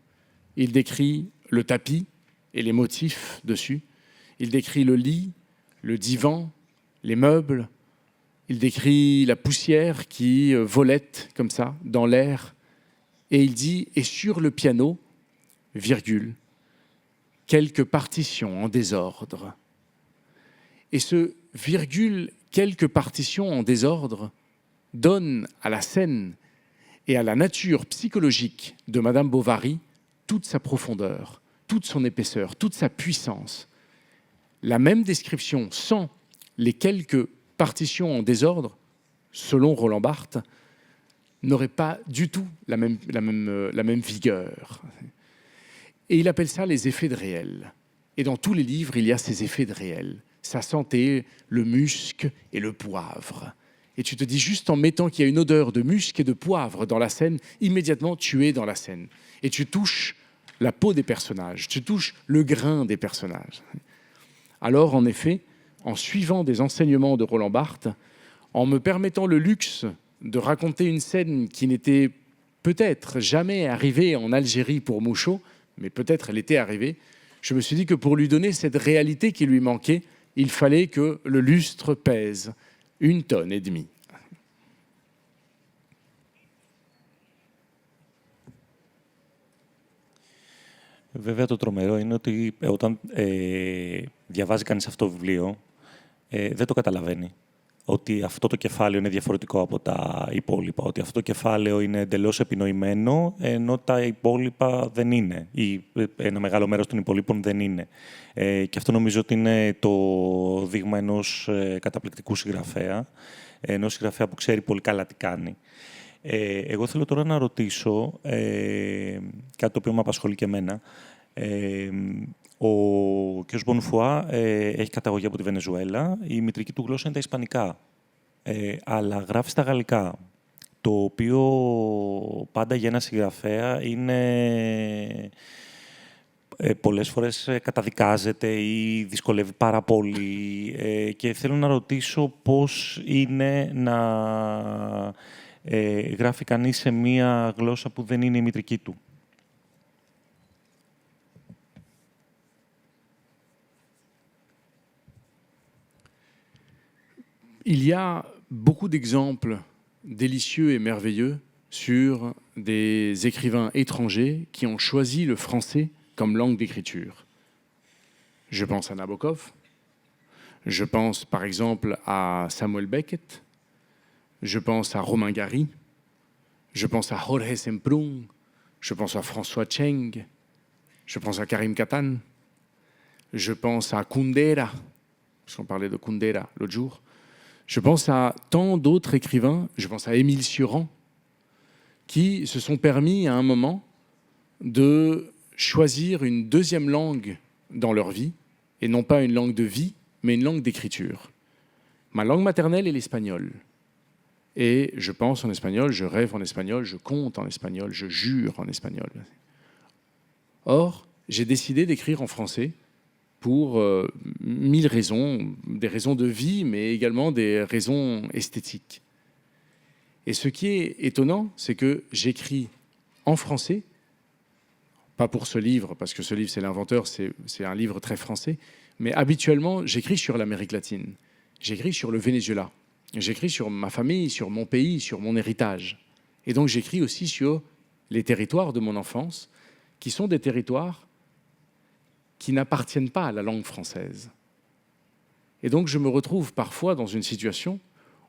il décrit le tapis et les motifs dessus, il décrit le lit, le divan, les meubles, il décrit la poussière qui volette comme ça, dans l'air, et il dit « et sur le piano, virgule, quelques partitions en désordre ». Et ce virgule, quelques partitions en désordre, donne à la scène et à la nature psychologique de Madame Bovary toute sa profondeur, toute son épaisseur, toute sa puissance. La même description sans les quelques partitions en désordre, selon Roland Barthes, n'aurait pas du tout la même vigueur. Et il appelle ça les effets de réel. Et dans tous les livres, il y a ces effets de réel. Sa santé, le musc et le poivre. Et tu te dis, juste en mettant qu'il y a une odeur de musc et de poivre dans la scène, immédiatement tu es dans la scène. Et tu touches la peau des personnages, tu touches le grain des personnages. Alors, en effet, en suivant des enseignements de Roland Barthes, en me permettant le luxe de raconter une scène qui n'était peut-être jamais arrivée en Algérie pour Mouchot, mais peut-être elle était arrivée, je me suis dit que pour lui donner cette réalité qui lui manquait, il fallait que le lustre pèse 1,5 tonnes. Βέβαια το τρομερό είναι ότι όταν διαβάζει κανείς αυτό το βιβλίο, δεν το καταλαβαίνει. Ότι αυτό το κεφάλαιο είναι διαφορετικό από τα υπόλοιπα. Ότι αυτό το κεφάλαιο είναι εντελώς επινοημένο, ενώ τα υπόλοιπα δεν είναι. Ή ένα μεγάλο μέρος των υπολείπων δεν είναι. Και αυτό νομίζω ότι είναι το δείγμα ενός καταπληκτικού συγγραφέα. Ενός συγγραφέα που ξέρει πολύ καλά τι κάνει. Εγώ θέλω τώρα να ρωτήσω κάτι το οποίο με απασχολεί και εμένα. Ο κ. Μπονφουά έχει καταγωγή από τη Βενεζουέλα. Η μητρική του γλώσσα είναι τα ισπανικά, αλλά γράφει στα γαλλικά, το οποίο πάντα για ένα συγγραφέα είναι πολλές φορές καταδικάζεται ή δυσκολεύει πάρα πολύ. Και θέλω να ρωτήσω πώς είναι να γράφει κανείς σε μία γλώσσα που δεν είναι η μητρική του. Il y a beaucoup d'exemples délicieux et merveilleux sur des écrivains étrangers qui ont choisi le français comme langue d'écriture. Je pense à Nabokov, je pense par exemple à Samuel Beckett, je pense à Romain Gary, je pense à Jorge Semprún, je pense à François Cheng, je pense à Karim Katan, je pense à Kundera, parce qu'on parlait de Kundera l'autre jour, je pense à tant d'autres écrivains, je pense à Émile Cioran, qui se sont permis à un moment de choisir une deuxième langue dans leur vie, et non pas une langue de vie, mais une langue d'écriture. Ma langue maternelle est l'espagnol. Et je pense en espagnol, je rêve en espagnol, je compte en espagnol, je jure en espagnol. Or, j'ai décidé d'écrire en français pour 1000 raisons, des raisons de vie, mais également des raisons esthétiques. Et ce qui est étonnant, c'est que j'écris en français, pas pour ce livre, parce que ce livre, c'est l'inventeur, c'est un livre très français, mais habituellement, j'écris sur l'Amérique latine, j'écris sur le Venezuela, j'écris sur ma famille, sur mon pays, sur mon héritage. Et donc, j'écris aussi sur les territoires de mon enfance, qui sont des territoires qui n'appartiennent pas à la langue française. Et donc, je me retrouve parfois dans une situation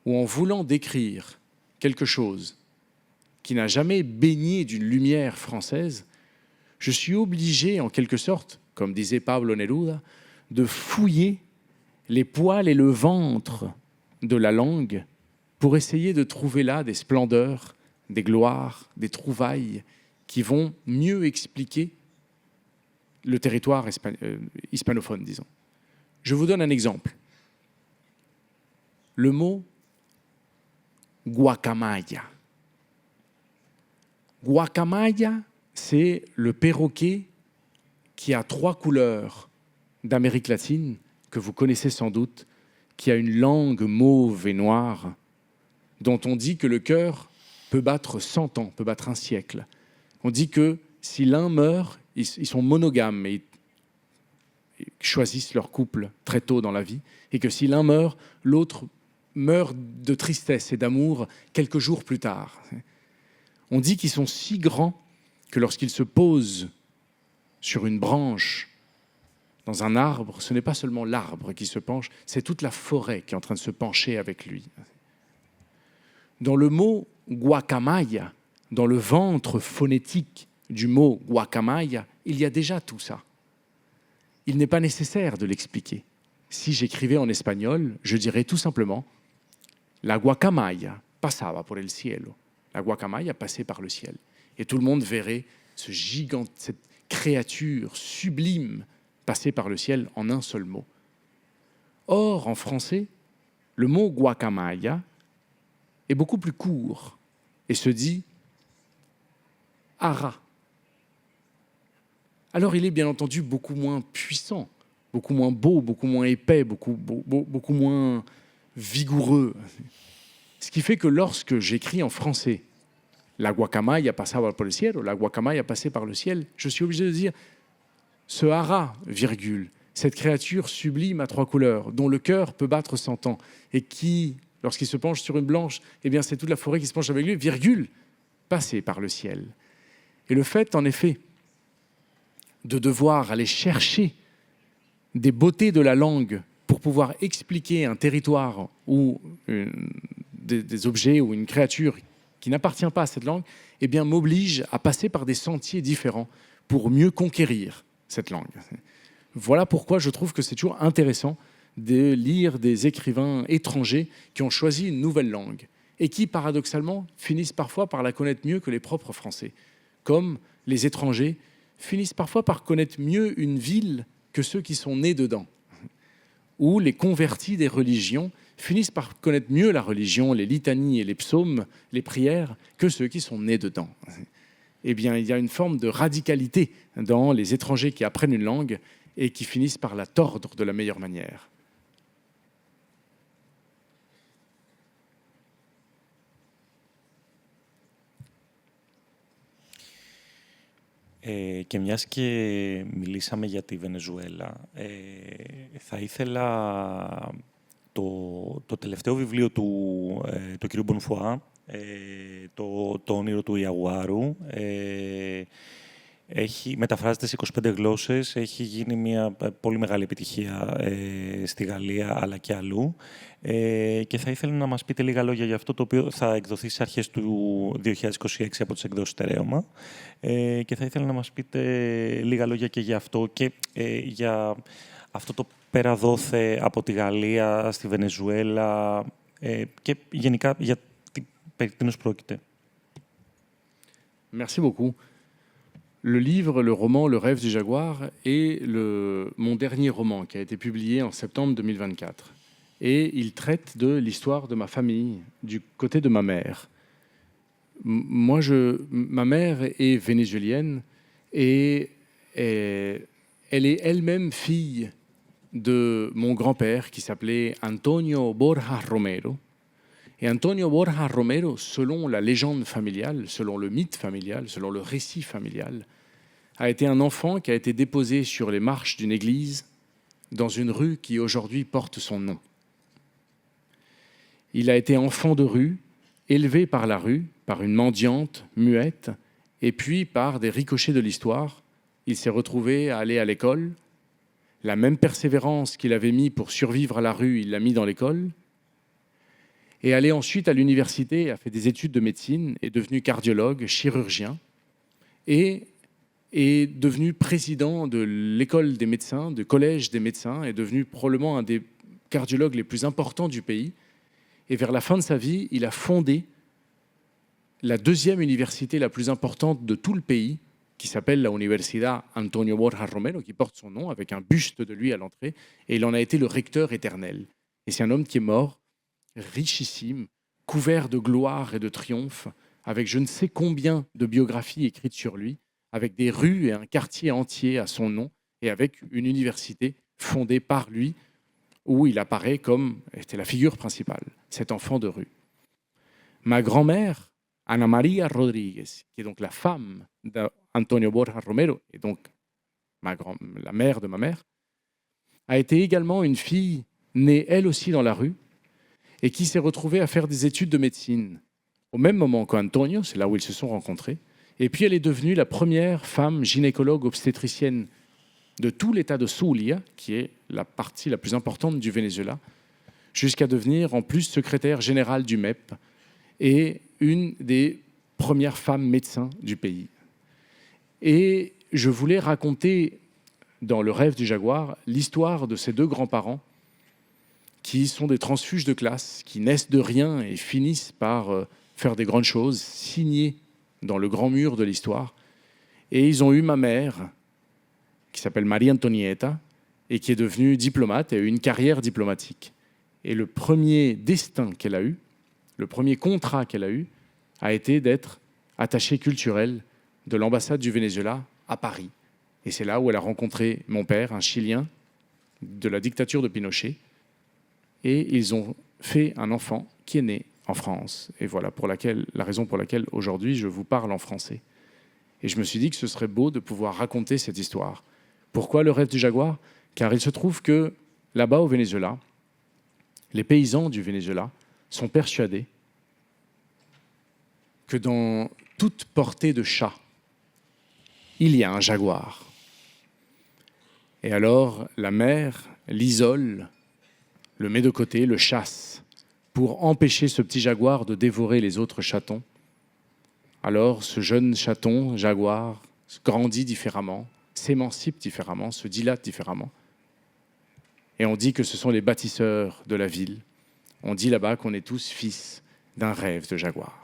où, en voulant décrire quelque chose qui n'a jamais baigné d'une lumière française, je suis obligé, en quelque sorte, comme disait Pablo Neruda, de fouiller les poils et le ventre de la langue pour essayer de trouver là des splendeurs, des gloires, des trouvailles qui vont mieux expliquer le territoire hispanophone, disons. Je vous donne un exemple. Le mot guacamaya. Guacamaya, c'est le perroquet qui a 3 couleurs d'Amérique latine, que vous connaissez sans doute, qui a une langue mauve et noire, dont on dit que le cœur peut battre 100 ans, peut battre un siècle. On dit que si l'un meurt, ils sont monogames et ils choisissent leur couple très tôt dans la vie, et que si l'un meurt, l'autre meurt de tristesse et d'amour quelques jours plus tard. On dit qu'ils sont si grands que lorsqu'ils se posent sur une branche dans un arbre, ce n'est pas seulement l'arbre qui se penche, c'est toute la forêt qui est en train de se pencher avec lui. Dans le mot guacamaya, dans le ventre phonétique du mot guacamaya, il y a déjà tout ça. Il n'est pas nécessaire de l'expliquer. Si j'écrivais en espagnol, je dirais tout simplement la guacamaya pasaba por el cielo. La guacamaya passait par le ciel. Et tout le monde verrait cette créature sublime passer par le ciel en un seul mot. Or, en français, le mot guacamaya est beaucoup plus court et se dit ara. Alors il est bien entendu beaucoup moins puissant, beaucoup moins beau, beaucoup moins épais, beaucoup moins vigoureux. Ce qui fait que lorsque j'écris en français la guacamaya pasaba por el cielo, la guacamaya passait par le ciel, je suis obligé de dire ce hara, virgule, cette créature sublime à 3 couleurs, dont le cœur peut battre 100 ans, et qui, lorsqu'il se penche sur une blanche, eh bien c'est toute la forêt qui se penche avec lui, virgule, passée par le ciel. Et le fait, en effet, de devoir aller chercher des beautés de la langue pour pouvoir expliquer un territoire ou des objets ou une créature qui n'appartient pas à cette langue, eh bien m'oblige à passer par des sentiers différents pour mieux conquérir cette langue. Voilà pourquoi je trouve que c'est toujours intéressant de lire des écrivains étrangers qui ont choisi une nouvelle langue et qui, paradoxalement, finissent parfois par la connaître mieux que les propres Français. Comme les étrangers finissent parfois par connaître mieux une ville que ceux qui sont nés dedans. Ou les convertis des religions finissent par connaître mieux la religion, les litanies et les psaumes, les prières, que ceux qui sont nés dedans. Eh bien, il y a une forme de radicalité dans les étrangers qui apprennent une langue et qui finissent par la tordre de la meilleure manière. Και μιας και μιλήσαμε για τη Βενεζουέλα, θα ήθελα το τελευταίο βιβλίο του κ. Μπονφουά, το όνειρο του Ιαγουάρου, μεταφράζεται σε 25 γλώσσες, έχει γίνει μια πολύ μεγάλη επιτυχία στη Γαλλία αλλά και αλλού. Και θα ήθελα να μας πείτε λίγα λόγια για αυτό, το οποίο θα εκδοθεί στις αρχές του 2026 από τις εκδόσεις Στερέωμα. Και θα ήθελα να μας πείτε λίγα λόγια και για αυτό και για αυτό το πέρα δόθε από τη Γαλλία στη Βενεζουέλα και γενικά για περί τίνος πρόκειται. Merci beaucoup. Le livre, le roman Le rêve du jaguar est mon dernier roman qui a été publié en septembre 2024. Et il traite de l'histoire de ma famille, du côté de ma mère. Ma mère est vénézuélienne et elle est elle-même fille de mon grand-père qui s'appelait Antonio Borja Romero. Et Antonio Borja Romero, selon la légende familiale, selon le mythe familial, selon le récit familial, a été un enfant qui a été déposé sur les marches d'une église dans une rue qui aujourd'hui porte son nom. Il a été enfant de rue, élevé par la rue, par une mendiante muette, et puis par des ricochets de l'histoire, il s'est retrouvé à aller à l'école. La même persévérance qu'il avait mis pour survivre à la rue, il l'a mis dans l'école. Et allé ensuite à l'université, a fait des études de médecine, est devenu cardiologue, chirurgien, et est devenu président de l'école des médecins, du collège des médecins, est devenu probablement un des cardiologues les plus importants du pays. Et vers la fin de sa vie, il a fondé la deuxième université la plus importante de tout le pays, qui s'appelle la Universidad Antonio Borja Romero, qui porte son nom, avec un buste de lui à l'entrée, et il en a été le recteur éternel. Et c'est un homme qui est mort, richissime, couvert de gloire et de triomphe, avec je ne sais combien de biographies écrites sur lui, avec des rues et un quartier entier à son nom, et avec une université fondée par lui, où il apparaît comme, était la figure principale, cet enfant de rue. Ma grand-mère, Ana María Rodríguez, qui est donc la femme d'Antonio Borja Romero, et donc la mère de ma mère, a été également une fille née elle aussi dans la rue, et qui s'est retrouvée à faire des études de médecine au même moment qu'Antonio, c'est là où ils se sont rencontrés. Et puis elle est devenue la première femme gynécologue obstétricienne de tout l'État de Zulia, qui est la partie la plus importante du Venezuela, jusqu'à devenir en plus secrétaire générale du MEP et une des premières femmes médecins du pays. Et je voulais raconter dans Le rêve du jaguar l'histoire de ces deux grands-parents qui sont des transfuges de classe, qui naissent de rien et finissent par faire des grandes choses, signés dans le grand mur de l'histoire. Et ils ont eu ma mère, qui s'appelle María Antonieta, et qui est devenue diplomate et a eu une carrière diplomatique. Et le premier destin qu'elle a eu, le premier contrat qu'elle a eu, a été d'être attachée culturelle de l'ambassade du Venezuela à Paris. Et c'est là où elle a rencontré mon père, un Chilien de la dictature de Pinochet. Et ils ont fait un enfant qui est né en France. Et voilà la raison pour laquelle aujourd'hui je vous parle en français. Et je me suis dit que ce serait beau de pouvoir raconter cette histoire. Pourquoi le rêve du jaguar? Car il se trouve que là-bas au Venezuela, les paysans du Venezuela sont persuadés que dans toute portée de chat, il y a un jaguar. Et alors la mère l'isole, le met de côté, le chasse, pour empêcher ce petit jaguar de dévorer les autres chatons. Alors ce jeune chaton, jaguar, grandit différemment, s'émancipe différemment, se dilate différemment. Et on dit que ce sont les bâtisseurs de la ville. On dit là-bas qu'on est tous fils d'un rêve de jaguar.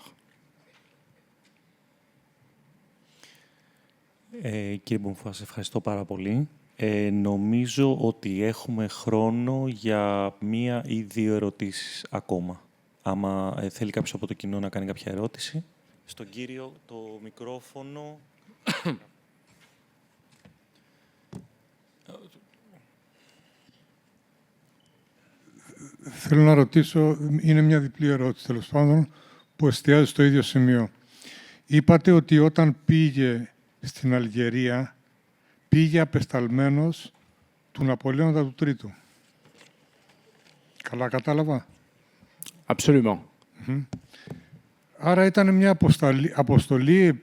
Κύριε Μπονφουά, σε ευχαριστώ πάρα πολύ. Νομίζω ότι έχουμε χρόνο για μία ή δύο ερωτήσεις ακόμα. Άμα θέλει κάποιος από το κοινό να κάνει κάποια ερώτηση. Στον κύριο το μικρόφωνο. Θέλω να ρωτήσω, είναι μια διπλή ερώτηση τέλος πάντων, που εστιάζει στο ίδιο σημείο. Είπατε ότι όταν πήγε στην Αλγερία, πήγε απεσταλμένος του Ναπολέοντα του Τρίτου. Καλά κατάλαβα. Absolument. Άρα ήταν μια αποστολή,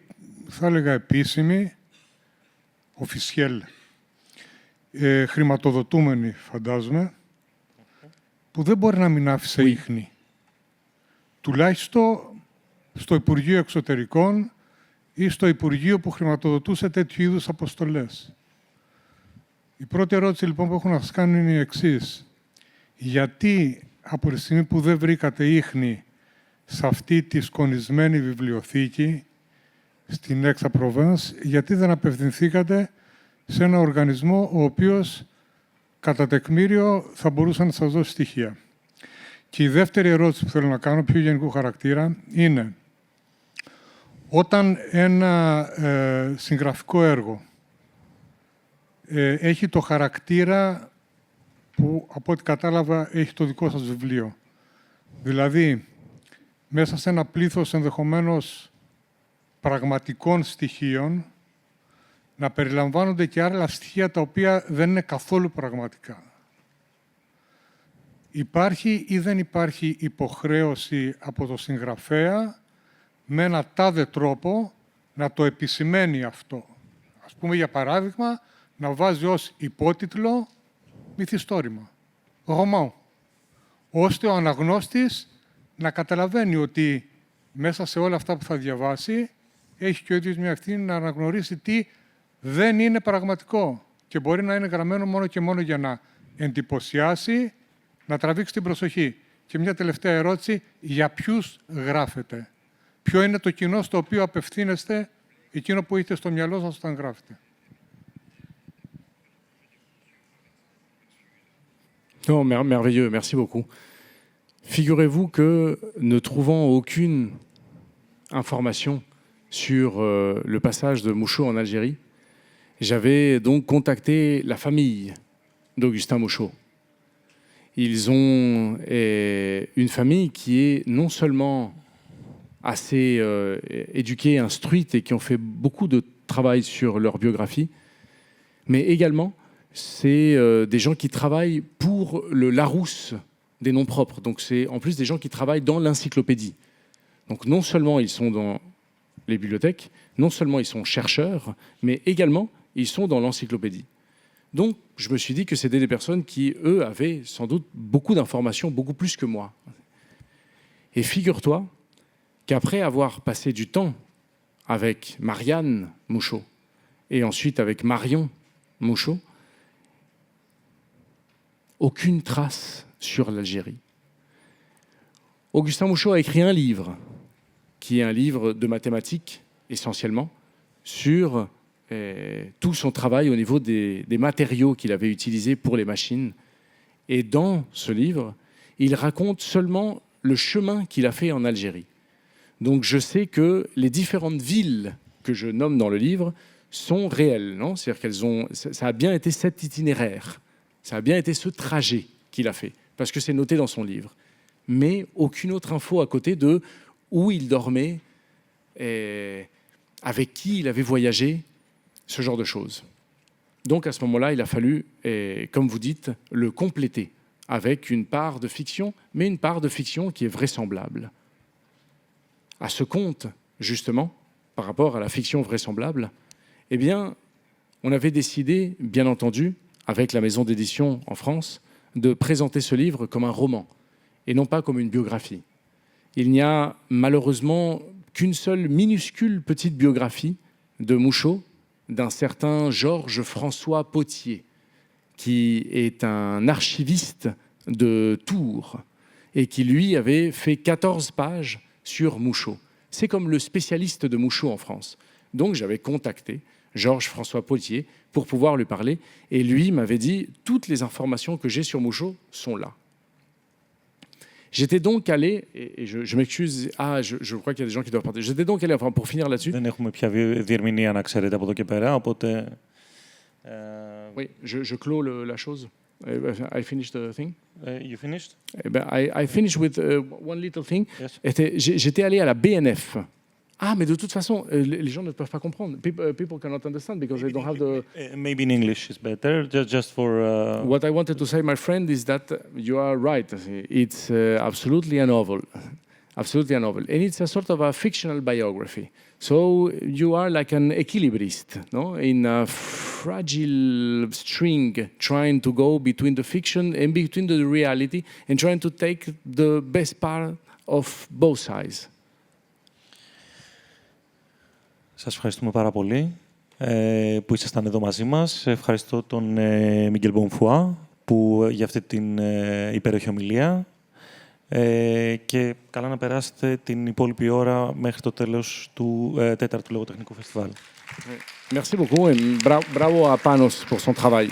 θα έλεγα επίσημη, officiel, χρηματοδοτούμενη φαντάζομαι, που δεν μπορεί να μην άφησε ίχνη. Τουλάχιστον στο Υπουργείο Εξωτερικών ή στο Υπουργείο που χρηματοδοτούσε τέτοιου είδους αποστολές. Η πρώτη ερώτηση λοιπόν που έχω να σας κάνω είναι η εξής. Γιατί από τη στιγμή που δεν βρήκατε ίχνη σε αυτή τη σκονισμένη βιβλιοθήκη στην Aix-en-Provence, γιατί δεν απευθυνθήκατε σε ένα οργανισμό ο οποίος κατά τεκμήριο θα μπορούσε να σας δώσει στοιχεία. Και η δεύτερη ερώτηση που θέλω να κάνω, πιο γενικού χαρακτήρα, είναι όταν ένα συγγραφικό έργο έχει το χαρακτήρα που, από ό,τι κατάλαβα, έχει το δικό σας βιβλίο. Δηλαδή, μέσα σε ένα πλήθος ενδεχομένως πραγματικών στοιχείων, να περιλαμβάνονται και άλλα στοιχεία τα οποία δεν είναι καθόλου πραγματικά. Υπάρχει ή δεν υπάρχει υποχρέωση από το συγγραφέα με ένα τάδε τρόπο να το επισημαίνει αυτό. Ας πούμε, για παράδειγμα, να βάζει ως υπότιτλο μυθιστόρημα, roman, ώστε ο αναγνώστης να καταλαβαίνει ότι μέσα σε όλα αυτά που θα διαβάσει έχει και ο ίδιος μια ευθύνη να αναγνωρίσει τι δεν είναι πραγματικό και μπορεί να είναι γραμμένο μόνο και μόνο για να εντυπωσιάσει, να τραβήξει την προσοχή. Και μια τελευταία ερώτηση, για ποιους γράφετε? Ποιο είναι το κοινό στο οποίο απευθύνεστε, εκείνο που έχετε στο μυαλό σας όταν γράφετε? Non, merveilleux, merci beaucoup. Figurez-vous que ne trouvant aucune information sur le passage de Mouchot en Algérie, j'avais donc contacté la famille d'Augustin Mouchot. Ils ont une famille qui est non seulement assez éduquée, instruite et qui ont fait beaucoup de travail sur leur biographie, mais également c'est des gens qui travaillent pour le Larousse des noms propres. Donc c'est en plus des gens qui travaillent dans l'encyclopédie. Donc non seulement ils sont dans les bibliothèques, non seulement ils sont chercheurs, mais également ils sont dans l'encyclopédie. Donc je me suis dit que c'était des personnes qui, eux, avaient sans doute beaucoup d'informations, beaucoup plus que moi. Et figure-toi qu'après avoir passé du temps avec Marianne Mouchot et ensuite avec Marion Mouchot, aucune trace sur l'Algérie. Augustin Mouchot a écrit un livre, qui est un livre de mathématiques, essentiellement, sur tout son travail au niveau des matériaux qu'il avait utilisés pour les machines. Et dans ce livre, il raconte seulement le chemin qu'il a fait en Algérie. Donc je sais que les différentes villes que je nomme dans le livre sont réelles, non ? C'est-à-dire qu'elles ont, ça a bien été cet itinéraire, ça a bien été ce trajet qu'il a fait, parce que c'est noté dans son livre. Mais aucune autre info à côté de où il dormait, avec qui il avait voyagé, ce genre de choses. Donc à ce moment-là, il a fallu, comme vous dites, le compléter avec une part de fiction, mais une part de fiction qui est vraisemblable. À ce compte, justement, par rapport à la fiction vraisemblable, eh bien, on avait décidé, bien entendu, avec la maison d'édition en France, de présenter ce livre comme un roman, et non pas comme une biographie. Il n'y a malheureusement qu'une seule minuscule petite biographie de Mouchot, d'un certain Georges François Potier, qui est un archiviste de Tours, et qui, lui, avait fait 14 pages sur Mouchot. C'est comme le spécialiste de Mouchot en France. Donc j'avais contacté Georges François Potier pour pouvoir lui parler, et lui m'avait dit « toutes les informations que j'ai sur Mouchot sont là ». J'étais donc allé, et je m'excuse, je crois qu'il y a des gens qui doivent partir. J'étais donc allé, enfin pour finir là-dessus. Δεν έχουμε πια διερμηνία, να ξέρετε, από εδώ και πέρα, οπότε... Oui, je clôt la chose. I finished the thing. You finished? I finished with one little thing. Yes. J'étais allé à la BNF Ah, mais de toute façon, les gens ne peuvent pas comprendre. People cannot understand because they don't have the... Maybe in English is better, just for... What I wanted to say, my friend, is that you are right. It's absolutely a novel. Absolutely a novel. And it's a sort of a fictional biography. So you are like an equilibrist, no? In a fragile string, trying to go between the fiction and between the reality and trying to take the best part of both sides. Σας ευχαριστούμε πάρα πολύ που ήσασταν εδώ μαζί μας. Ευχαριστώ τον Μιγγέλ Μπονφουά για αυτή την υπέροχη ομιλία και καλά να περάσετε την υπόλοιπη ώρα μέχρι το τέλος του 4ου Λογοτεχνικού Φεστιβάλ. Merci beaucoup et bravo à Panos pour son travail.